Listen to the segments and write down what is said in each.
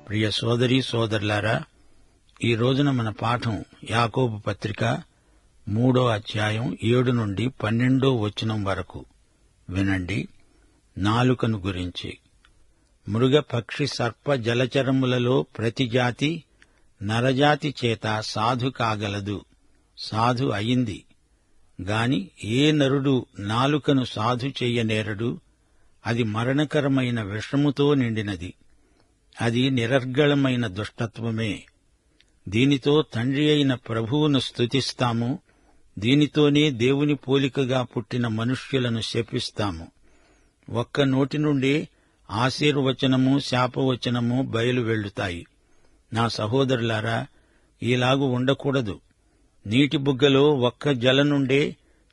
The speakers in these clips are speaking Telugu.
ప్రియ సోదరీ సోదరులారా, ఈ రోజున మన పాఠం యాకోబు పత్రిక 3వ అధ్యాయం 7 నుండి 12వ వచనం వరకు. వినండి. నాలుకను గురించి. మృగ పక్షి సర్ప జలచరములలో ప్రతి జాతి నరజాతి చేత సాధు కాగలదు, సాధు అయింది గాని ఏ నరుడు నాలుకను సాధు చెయ్యనేరడు. అది మరణకరమైన విషముతో నిండినది, అది నిరర్గళమైన దుష్టత్వమే. దీనితో తండ్రి అయిన ప్రభువును స్తుతిస్తాము, దీనితోనే దేవుని పోలికగా పుట్టిన మనుష్యులను శపిస్తాము. ఒక్క నోటి నుండి ఆశీర్వచనము శాపవచనము బయలు వెళ్లుతాయి. నా సహోదరులారా, ఈలాగు ఉండకూడదు. నీటి బుగ్గలో ఒక్క జల నుండే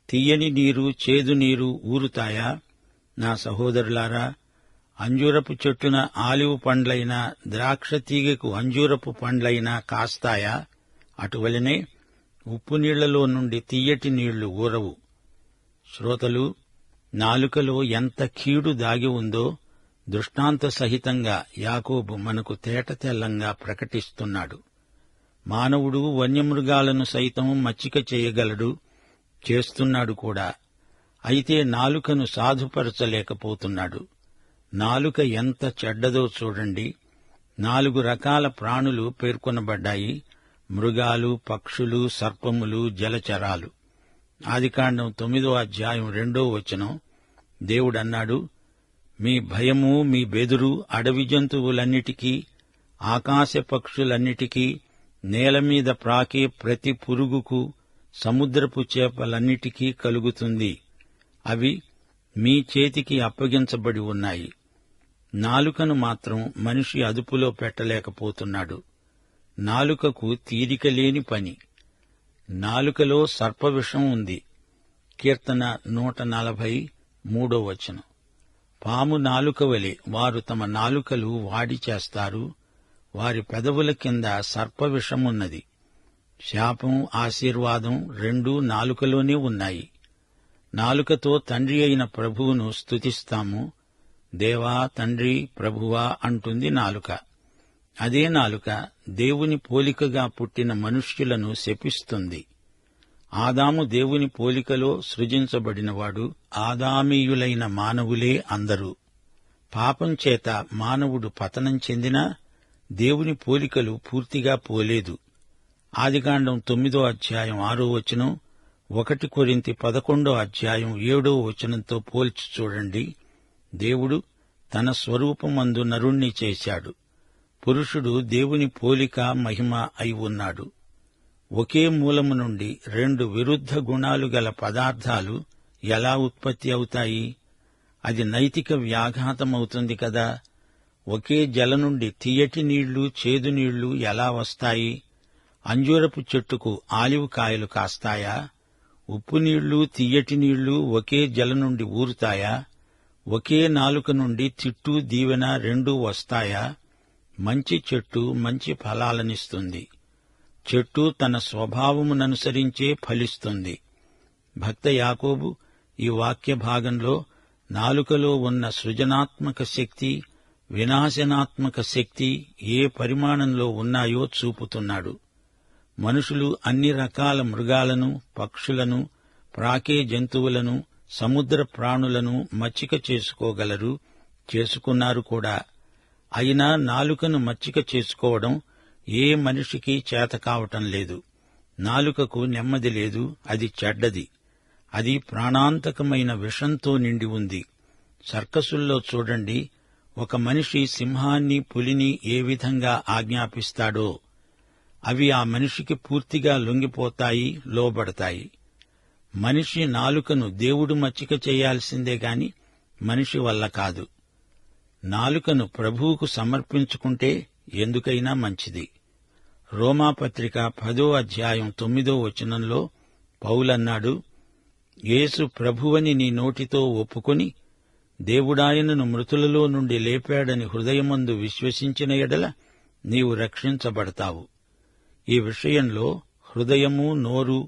తీయని నీరు చేదు నీరు ఊరుతాయా? నా సహోదరులారా, అంజూరపు చెట్టున ఆలివ్ పండ్లైనా ద్రాక్ష తీగకు అంజూరపు పండ్లైనా కాస్తాయా? అటువలనే ఉప్పు నీళ్లలో నుండి తీయటి నీళ్లు ఊరవు. శ్రోతలు, నాలుకలో ఎంత కీడు దాగి ఉందో దృష్టాంత సహితంగా యాకోబు మనకు తేటతెల్లంగా ప్రకటిస్తున్నాడు. మానవుడు వన్యమృగాలను సైతం మచ్చిక చేయగలడు, చేస్తున్నాడు కూడా. అయితే నాలుకను సాధుపరచలేకపోతున్నాడు. నాలుక ఎంత చెడ్డదో చూడండి. 4 రకాల ప్రాణులు పేర్కొనబడ్డాయి: మృగాలు, పక్షులు, సర్పములు, జలచరాలు. ఆదికాండం 9వ అధ్యాయం 2వ వచనం. దేవుడన్నాడు, మీ భయము మీ బెదురు అడవి జంతువులన్నిటికీ, ఆకాశ పక్షులన్నిటికీ, నేలమీద ప్రాకే ప్రతి పురుగుకు, సముద్రపు చేపలన్నిటికీ కలుగుతుంది. అవి మీ చేతికి అప్పగించబడి ఉన్నాయి. నాలుకను మాత్రం మనిషి అదుపులో పెట్టలేకపోతున్నాడు. నాలుకకు తీరికలేని పని. నాలుకలో సర్పవిషం ఉంది. కీర్తన 143వ వచనం. పాము నాలుక వలె వారు తమ నాలుకలు వాడి చేస్తారు. వారి పెదవుల కింద సర్పవిషమున్నది. శాపం, ఆశీర్వాదం రెండూ నాలుకలోనే ఉన్నాయి. నాలుకతో తండ్రి అయిన ప్రభువును స్తుతిస్తాము. దేవా, తండ్రి, ప్రభువా అంటుంది నాలుక. అదే నాలుక దేవుని పోలికగా పుట్టిన మనుష్యులను శపిస్తుంది. ఆదాము దేవుని పోలికలో సృజించబడినవాడు. ఆదామీయులైన మానవులే అందరూ. పాపం చేత మానవుడు పతనం చెందినా దేవుని పోలికలు పూర్తిగా పోలేదు. ఆదికాండం 9వ అధ్యాయం 6వ వచనం, 1 కొరింథీ 11వ అధ్యాయం 7వ వచనంతో పోల్చి చూడండి. దేవుడు తన స్వరూపమందు నరుణ్ణి చేశాడు. పురుషుడు దేవుని పోలిక మహిమ అయి ఉన్నాడు. ఒకే మూలము నుండి 2 విరుద్ధ గుణాలు గల పదార్థాలు ఎలా ఉత్పత్తి అవుతాయి? అది నైతిక వ్యాఘాతమవుతుంది కదా. ఒకే జల నుండి తీయటి నీళ్లు, చేదు నీళ్లు ఎలా వస్తాయి? అంజూరపు చెట్టుకు ఆలివ్ కాయలు కాస్తాయా? ఉప్పు నీళ్లు, తీయటి నీళ్లు ఒకే జల నుండి ఊరుతాయా? ఒకే నాలుక నుండి తిట్టు, దీవెన రెండూ వస్తాయా? మంచి చెట్టు మంచి ఫలాలనిస్తుంది. చెట్టు తన స్వభావముననుసరించే ఫలిస్తుంది. భక్త యాకోబు ఈ వాక్య భాగంలో నాలుకలో ఉన్న సృజనాత్మక శక్తి, వినాశనాత్మక శక్తి ఏ పరిమాణంలో ఉన్నాయో చూపుతున్నాడు. మనుషులు అన్ని రకాల మృగాలను, పక్షులను, ప్రాకే జంతువులను, సముద్ర ప్రాణులను మచ్చిక చేసుకోగలరు, చేసుకున్నారు కూడా. అయినా నాలుకను మచ్చిక చేసుకోవడం ఏ మనిషికి చేతకావటం లేదు. నాలుకకు నెమ్మది లేదు, అది చెడ్డది. అది ప్రాణాంతకమైన విషంతో నిండి ఉంది. సర్కసుల్లో చూడండి, ఒక మనిషి సింహాన్ని, పులిని ఏ విధంగా ఆజ్ఞాపిస్తాడో అవి ఆ మనిషికి పూర్తిగా లొంగిపోతాయి, లోబడతాయి. మనిషి నాలుకను దేవుడు మచ్చిక చేయాల్సిందే గాని మనిషి వల్ల కాదు. నాలుకను ప్రభువుకు సమర్పించుకుంటే ఎందుకైనా మంచిది. రోమాపత్రిక 10వ అధ్యాయం 9వ వచనంలో పౌలన్నాడు, యేసు ప్రభువని నీ నోటితో ఒప్పుకొని దేవుడాయనను మృతులలో నుండి లేపాడని హృదయమందు విశ్వసించిన ఎడల నీవు రక్షించబడతావు. ఈ విషయంలో హృదయము, నోరు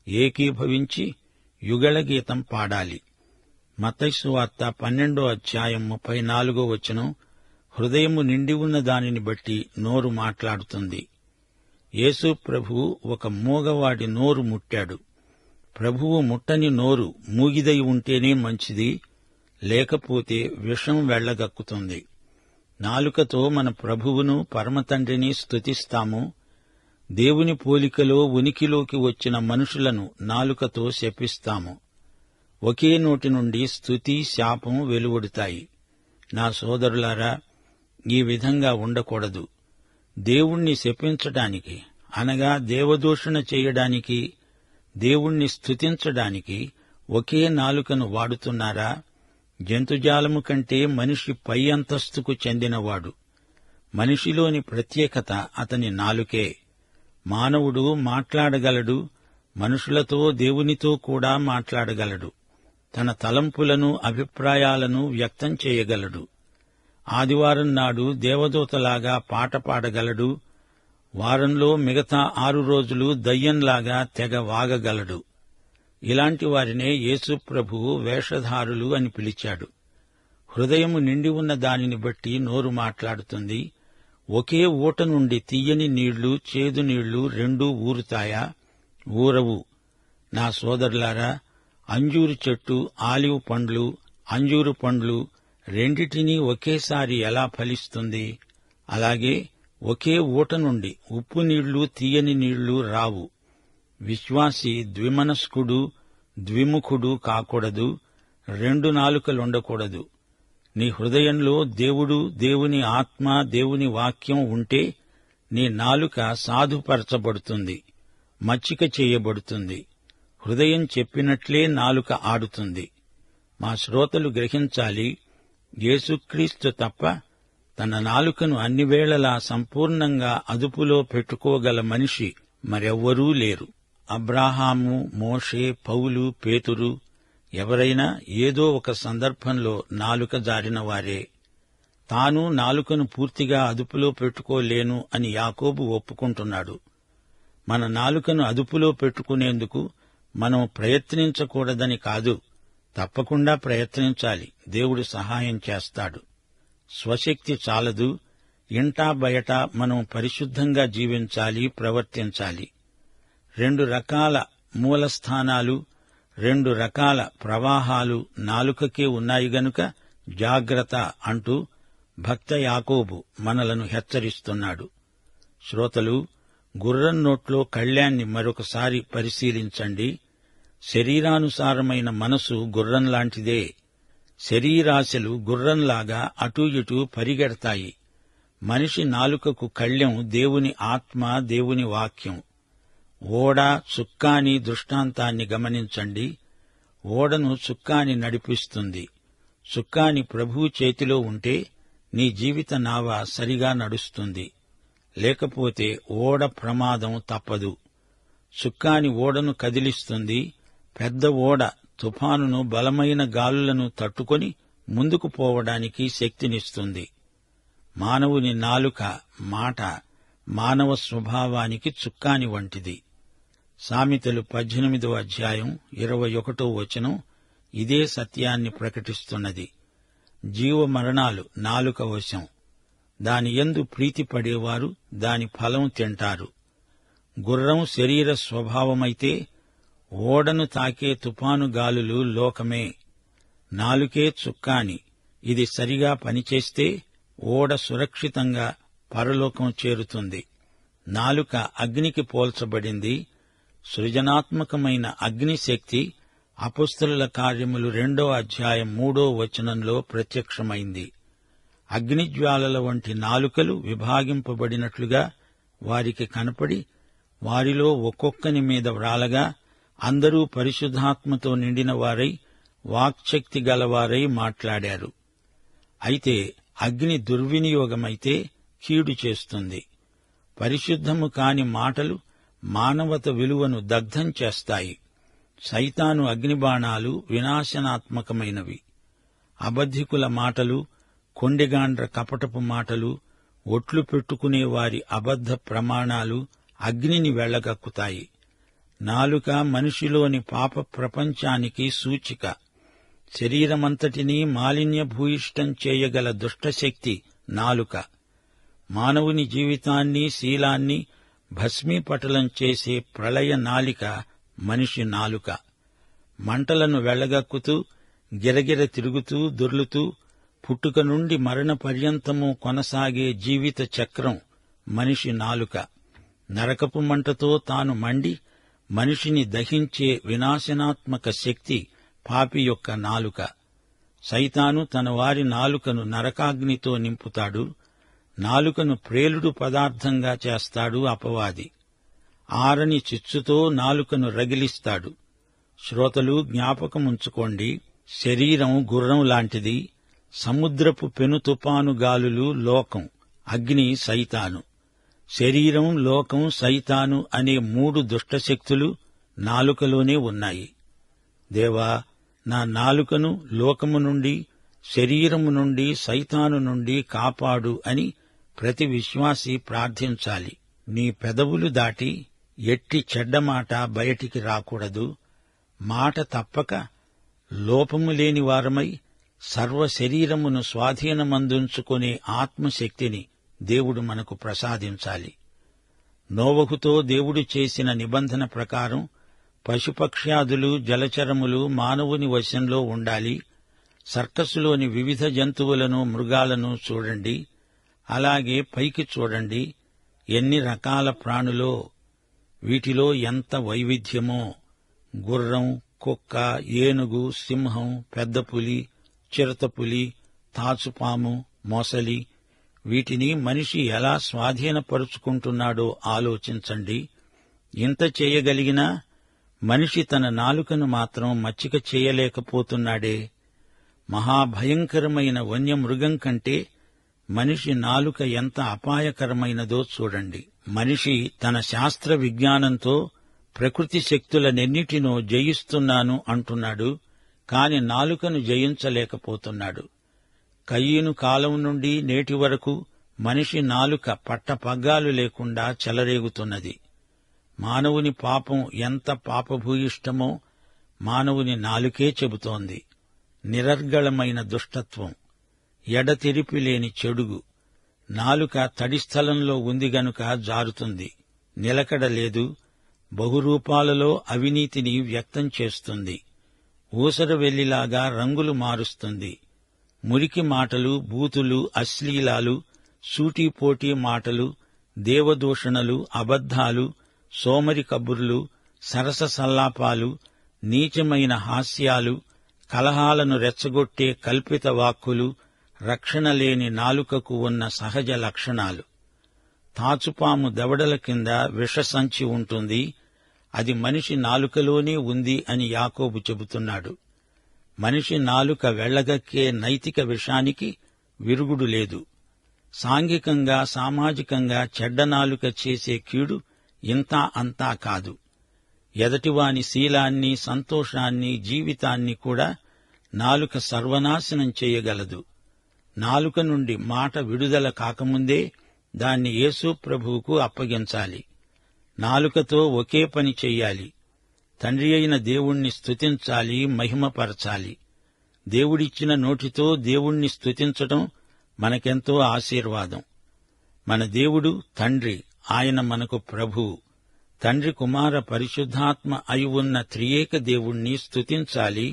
ఏకీభవించి యుగళగీతం పాడాలి. మత్తయి సువార్త 12వ అధ్యాయం 34వ వచనం, హృదయము నిండి ఉన్న దానిని బట్టి నోరు మాట్లాడుతుంది. యేసు ప్రభువు ఒక మూగవాడి నోరు ముట్టాడు. ప్రభువు ముట్టని నోరు మూగిదై ఉంటేనే మంచిది, లేకపోతే విషం వెళ్లగక్కుతుంది. నాలుకతో మన ప్రభువును పరమతండ్రిని స్తుతిస్తాము. దేవుని పోలికలో ఉనికిలోకి వచ్చిన మనుషులను నాలుకతో శపిస్తాము. ఒకే నోటి నుండి స్తుతి, శాపం వెలువడుతాయి. నా సోదరులారా, ఈ విధంగా ఉండకూడదు. దేవుణ్ణి శపించడానికి, అనగా దేవదూషణ చేయడానికి, దేవుణ్ణి స్తుతించడానికి ఒకే నాలుకను వాడుతున్నారా? జంతుజాలము కంటే మనిషి పై అంతస్తుకు చెందినవాడు. మనిషిలోని ప్రత్యేకత అతని నాలుకే. మానవుడు మాట్లాడగలడు, మనుషులతో, దేవునితో కూడా మాట్లాడగలడు. తన తలంపులను, అభిప్రాయాలను వ్యక్తం చేయగలడు. ఆదివారం నాడు దేవదూతలాగా పాట పాడగలడు. వారంలో మిగతా 6 రోజులు దయ్యంలాగా తెగ వాగగలడు. ఇలాంటి వారినే యేసు ప్రభువు వేషధారులు అని పిలిచాడు. హృదయము నిండి ఉన్న దానిని బట్టి నోరు మాట్లాడుతుంది. ఒకే ఊట నుండి తీయని నీళ్లు, చేదు నీళ్లు రెండూ ఊరుతాయా? ఊరవు. నా సోదరులారా, అంజూరు చెట్టు, ఆలివ్ పండ్లు, అంజూరు పండ్లు రెండిటినీ ఒకేసారి ఎలా ఫలిస్తుంది? అలాగే ఒకే ఊట నుండి ఉప్పు నీళ్లు, తీయని నీళ్లు రావు. విశ్వాసి ద్విమనస్కుడు, ద్విముఖుడు కాకూడదు. 2 నాలుకలుండకూడదు. నీ హృదయంలో దేవుడు, దేవుని ఆత్మ, దేవుని వాక్యం ఉంటే నీ నాలుక సాధుపరచబడుతుంది, మచ్చిక చేయబడుతుంది. హృదయం చెప్పినట్లే నాలుక ఆడుతుంది. మా శ్రోతలు గ్రహించాలి, యేసుక్రీస్తు తప్ప తన నాలుకను అన్ని వేళలా సంపూర్ణంగా అదుపులో పెట్టుకోగల మనిషి మరెవ్వరూ లేరు. అబ్రాహాము, మోషే, పౌలు, పేతురు ఎవరైనా ఏదో ఒక సందర్భంలో నాలుక జారిన వారే. తాను నాలుకను పూర్తిగా అదుపులో పెట్టుకోలేను అని యాకోబు ఒప్పుకుంటున్నాడు. మన నాలుకను అదుపులో పెట్టుకునేందుకు మనం ప్రయత్నించకూడదని కాదు, తప్పకుండా ప్రయత్నించాలి. దేవుడు సహాయం చేస్తాడు. స్వశక్తి చాలదు. ఇంటా బయట మనం పరిశుద్ధంగా జీవించాలి, ప్రవర్తించాలి. 2 రకాల మూలస్థానాలు, 2 రకాల ప్రవాహాలు నాలుకకే ఉన్నాయి గనుక జాగ్రత్త అంటూ భక్త యాకోబు మనలను హెచ్చరిస్తున్నాడు. శ్రోతలు, గుర్రం నోట్లో కళ్యాన్ని మరొకసారి పరిశీలించండి. శరీరానుసారమైన మనసు గుర్రంలాంటిదే. శరీరాశలు గుర్రంలాగా అటూ ఇటూ పరిగెడతాయి. మనిషి నాలుకకు కళ్యం దేవుని ఆత్మ, దేవుని వాక్యం. ఓడ, చుక్కాని దృష్టాంతాన్ని గమనించండి. ఓడను చుక్కాని నడిపిస్తుంది. చుక్కాని ప్రభువు చేతిలో ఉంటే నీ జీవిత నావ సరిగా నడుస్తుంది. లేకపోతే ఓడ ప్రమాదం తప్పదు. చుక్కాని ఓడను కదిలిస్తుంది. పెద్ద ఓడ తుఫానును, బలమైన గాలులను తట్టుకొని ముందుకు పోవడానికి శక్తినిస్తుంది. మానవుని నాలుక, మాట మానవ స్వభావానికి చుక్కాని వంటిది. సామెతలు 18వ అధ్యాయం 21వ వచనం ఇదే సత్యాన్ని ప్రకటిస్తున్నది. జీవమరణాలు నాలుక వశం. దాని యందు ప్రీతిపడేవారు దాని ఫలం తింటారు. గుర్రం శరీర స్వభావమైతే ఓడను తాకే తుఫాను గాలులు లోకమే. నాలుకే చుక్కాని. ఇది సరిగా పనిచేస్తే ఓడ సురక్షితంగా పరలోకం చేరుతుంది. నాలుక అగ్నికి పోల్చబడింది. సృజనాత్మకమైన అగ్నిశక్తి అపొస్తలుల కార్యములు 2వ అధ్యాయం 3వ వచనంలో ప్రత్యక్షమైంది. అగ్నిజ్వాలల వంటి నాలుకలు విభాగింపబడినట్లుగా వారికి కనపడి వారిలో ఒక్కొక్కని మీద వ్రాలగా అందరూ పరిశుద్ధాత్మతో నిండిన వారై వాక్శక్తి గలవారై మాట్లాడారు. అయితే అగ్ని దుర్వినియోగమైతే కీడు చేస్తుంది. పరిశుద్ధము కాని మాటలు మానవత విలువను దగ్ధం చేస్తాయి. సైతాను అగ్నిబాణాలు వినాశనాత్మకమైనవి. అబద్ధికుల మాటలు, కొండెగాండ్ర కపటపు మాటలు, ఒట్లు పెట్టుకునే వారి అబద్ధ ప్రమాణాలు అగ్నిని వెళ్లగక్కుతాయి. నాలుక మనిషిలోని పాప ప్రపంచానికి సూచిక. శరీరమంతటినీ మాలిన్యభూయిష్టం చేయగల దుష్టశక్తి నాలుక. మానవుని జీవితాన్ని, శీలాన్ని భస్మీపటలం చేసే ప్రళయ నాలిక మనిషి నాలుక. మంటలను వెళ్లగక్కుతూ, గిరగిర తిరుగుతూ, దొర్లుతూ, పుట్టుక నుండి మరణ పర్యంతము కొనసాగే జీవిత చక్రం మనిషి నాలుక. నరకపు మంటతో తాను మండి మనిషిని దహించే వినాశనాత్మక శక్తి పాపి యొక్క నాలుక. సైతాను తన వారి నాలుకను నరకాగ్నితో నింపుతాడు. నాలుకను ప్రేలుడు పదార్థంగా చేస్తాడు అపవాది. ఆరని చిచ్చుతో నాలుకను రగిలిస్తాడు. శ్రోతలు జ్ఞాపకముంచుకోండి, శరీరం గుర్రం లాంటిది. సముద్రపు పెను తుపాను గాలులు లోకం, అగ్ని సైతాను. శరీరం, లోకం, సైతాను అనే మూడు దుష్టశక్తులు నాలుకలోనే ఉన్నాయి. దేవా, నా నాలుకను లోకము నుండి, శరీరము నుండి, సైతాను నుండి కాపాడు అని ప్రతి విశ్వాసి ప్రార్థించాలి. నీ పెదవులు దాటి ఎట్టి చెడ్డమాట బయటికి రాకూడదు. మాట తప్పక లోపము లేని వారమై సర్వ శరీరమును స్వాధీనమందుంచుకునే ఆత్మశక్తిని దేవుడు మనకు ప్రసాదించాలి. నోవహుతో దేవుడు చేసిన నిబంధన ప్రకారం పశుపక్ష్యాదులు, జలచరములు మానవుని వశంలో ఉండాలి. సర్కస్సులోని వివిధ జంతువులను, మృగాలను చూడండి. అలాగే పైకి చూడండి, ఎన్ని రకాల ప్రాణులో, వీటిలో ఎంత వైవిధ్యమో. గుర్రం, కుక్క, ఏనుగు, సింహం, పెద్ద పులి, చిరుతపులి, తాచుపాము, మొసలి, వీటిని మనిషి ఎలా స్వాధీనపరుచుకుంటున్నాడో ఆలోచించండి. ఇంత చేయగలిగినా మనిషి తన నాలుకను మాత్రం మచ్చిక చేయలేకపోతున్నాడే. మహాభయంకరమైన వన్యమృగం కంటే మనిషి నాలుక ఎంత అపాయకరమైనదో చూడండి. మనిషి తన శాస్త్ర విజ్ఞానంతో ప్రకృతి శక్తులనెన్నిటినో జయిస్తున్నాను అంటున్నాడు, కాని నాలుకను జయించలేకపోతున్నాడు. కయీను కాలం నుండి నేటి వరకు మనిషి నాలుక పట్టపగ్గాలు లేకుండా చెలరేగుతున్నది. మానవుని పాపం ఎంత పాపభూయిష్టమో మానవుని నాలుకే చెబుతోంది. నిరర్గళమైన దుష్టత్వం, ఎడతెరిపి లేని చెడుగు. నాలుక తడి స్థలంలో ఉంది గనుక జారుతుంది, నిలకడ లేదు. బహురూపాలలో అవినీతిని వ్యక్తం చేస్తుంది. ఊసరవెల్లిలాగా రంగులు మారుస్తుంది. మురికి మాటలు, బూతులు, అశ్లీలాలు, సూటీపోటీ మాటలు, దేవదూషణలు, అబద్ధాలు, సోమరి కబుర్లు, సరస సల్లాపాలు, నీచమైన హాస్యాలు, కలహాలను రెచ్చగొట్టే కల్పిత వాక్కులు రక్షణ లేని నాలుకకు ఉన్న సహజ లక్షణాలు. తాచుపాము దవడల కింద విషసంచి ఉంటుంది, అది మనిషి నాలుకలోనే ఉంది అని యాకోబు చెబుతున్నాడు. మనిషి నాలుక వెళ్లగక్కే నైతిక విషానికి విరుగుడు లేదు. సాంఘికంగా, సామాజికంగా చెడ్డ నాలుక చేసే కీడు ఇంతా అంతా కాదు. ఎదటివాని శీలాన్ని, సంతోషాన్ని, జీవితాన్ని కూడా నాలుక సర్వనాశనం చేయగలదు. నాలుక నుండి మాట విడుదల కాకముందే దాన్ని యేసు ప్రభువుకు అప్పగించాలి. నాలుకతో ఒకే పని చెయ్యాలి. తండ్రి అయిన దేవుణ్ణి స్తుతించాలి, మహిమపరచాలి. దేవుడిచ్చిన నోటితో దేవుణ్ణి స్తుతించటం మనకెంతో ఆశీర్వాదం. మన దేవుడు తండ్రి, ఆయన మనకు ప్రభువు. తండ్రి, కుమార, పరిశుద్ధాత్మ అయి ఉన్న త్రియేక దేవుణ్ణి స్తుతించాలి,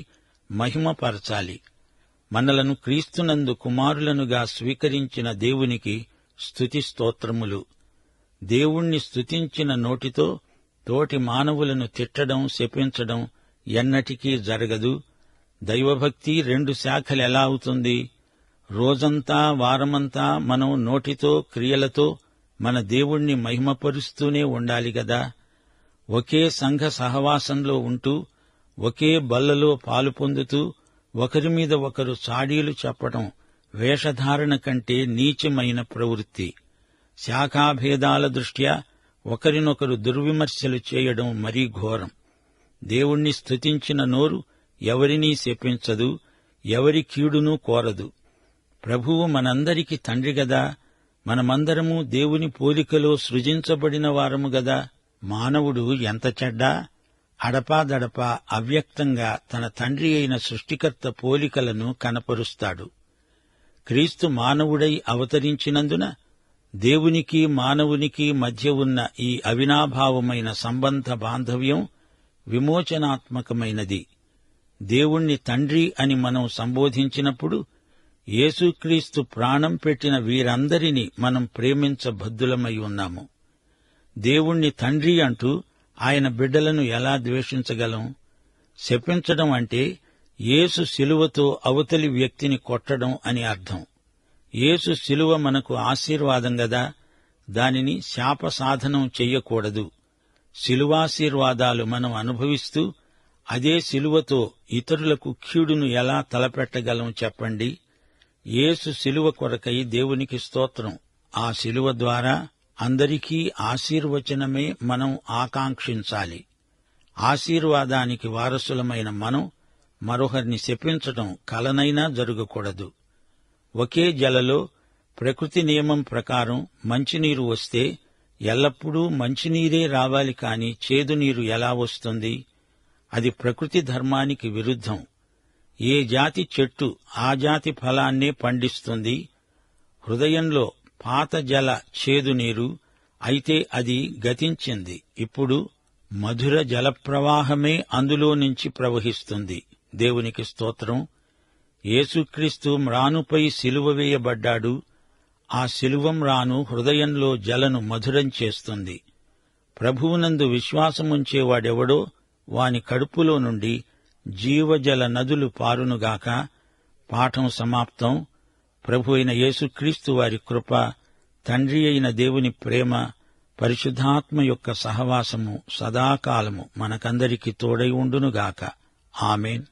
మహిమపరచాలి. మనలను క్రీస్తునందు కుమారులనుగా స్వీకరించిన దేవునికి స్తుతి స్తోత్రములు. దేవుణ్ణి స్తుతించిన నోటితో తోటి మానవులను తిట్టడం, శపించడం ఎన్నటికీ జరగదు. దైవభక్తి రెండు శాఖలెలా అవుతుంది? రోజంతా, వారమంతా మనం నోటితో, క్రియలతో మన దేవుణ్ణి మహిమపరుస్తూనే ఉండాలి గదా. ఒకే సంఘ సహవాసంలో ఉంటూ, ఒకే బల్లలో పాలు పొందుతూ, ఒకరి మీద ఒకరు చాడీలు చెప్పడం వేషధారణ కంటే నీచమైన ప్రవృత్తి. శాఖాభేదాల దృష్ట్యా ఒకరినొకరు దుర్విమర్శలు చేయడం మరీ ఘోరం. దేవుణ్ణి స్తుతించిన నోరు ఎవరినీ శపించదు, ఎవరి కీడునూ కోరదు. ప్రభువు మనందరికీ తండ్రి గదా. మనమందరము దేవుని పోలికలో సృజించబడిన వారము గదా. మానవుడు ఎంత చెడ్డా, అడపాదడపా అవ్యక్తంగా తన తండ్రి అయిన సృష్టికర్త పోలికలను కనపరుస్తాడు. క్రీస్తు మానవుడై అవతరించినందున దేవునికి మానవునికి మధ్య ఉన్న ఈ అవినాభావమైన సంబంధ బాంధవ్యం విమోచనాత్మకమైనది. దేవుణ్ణి తండ్రి అని మనం సంబోధించినప్పుడు యేసుక్రీస్తు ప్రాణం పెట్టిన వీరందరినీ మనం ప్రేమించబద్దులమై ఉన్నాము. దేవుణ్ణి తండ్రి అంటూ ఆయన బిడ్డలను ఎలా ద్వేషించగలం? శపించడం అంటే యేసు శిలువతో అవతలి వ్యక్తిని కొట్టడం అని అర్థం. యేసు శిలువ మనకు ఆశీర్వాదం గదా, దానిని శాపసాధనం చెయ్యకూడదు. శిలువాశీర్వాదాలు మనం అనుభవిస్తూ అదే శిలువతో ఇతరులకు కీడును ఎలా తలపెట్టగలం చెప్పండి? యేసు శిలువ కొరకై దేవునికి స్తోత్రం. ఆ శిలువ ద్వారా అందరికీ ఆశీర్వచనమే మనం ఆకాంక్షించాలి. ఆశీర్వాదానికి వారసులమైన మనం మరొకరిని శపించటం కలనైనా జరగకూడదు. ఒకే జలలో ప్రకృతి నియమం ప్రకారం మంచినీరు వస్తే ఎల్లప్పుడూ మంచినీరే రావాలి కాని చేదునీరు ఎలా వస్తుంది? అది ప్రకృతి ధర్మానికి విరుద్ధం. ఏ జాతి చెట్టు ఆ జాతి ఫలాన్నే పండిస్తుంది. హృదయంలో పాత జల చేదునీరు అయితే అది గతించింది. ఇప్పుడు మధుర జలప్రవాహమే అందులో నుంచి ప్రవహిస్తుంది. దేవునికి స్తోత్రం. యేసుక్రీస్తు మ్రానుపై సిలువ వేయబడ్డాడు. ఆ సిలువ మ్రాను హృదయంలో జలను మధురం చేస్తుంది. ప్రభువునందు విశ్వాసముంచేవాడెవడో వాని కడుపులో నుండి జీవజల నదులు పారునుగాక. పాఠం సమాప్తం. ప్రభు అయిన యేసుక్రీస్తు వారి కృప, తండ్రి అయిన దేవుని ప్రేమ, పరిశుద్ధాత్మ యొక్క సహవాసము సదాకాలము మనకందరికీ తోడై ఉండునుగాక. ఆమేన్.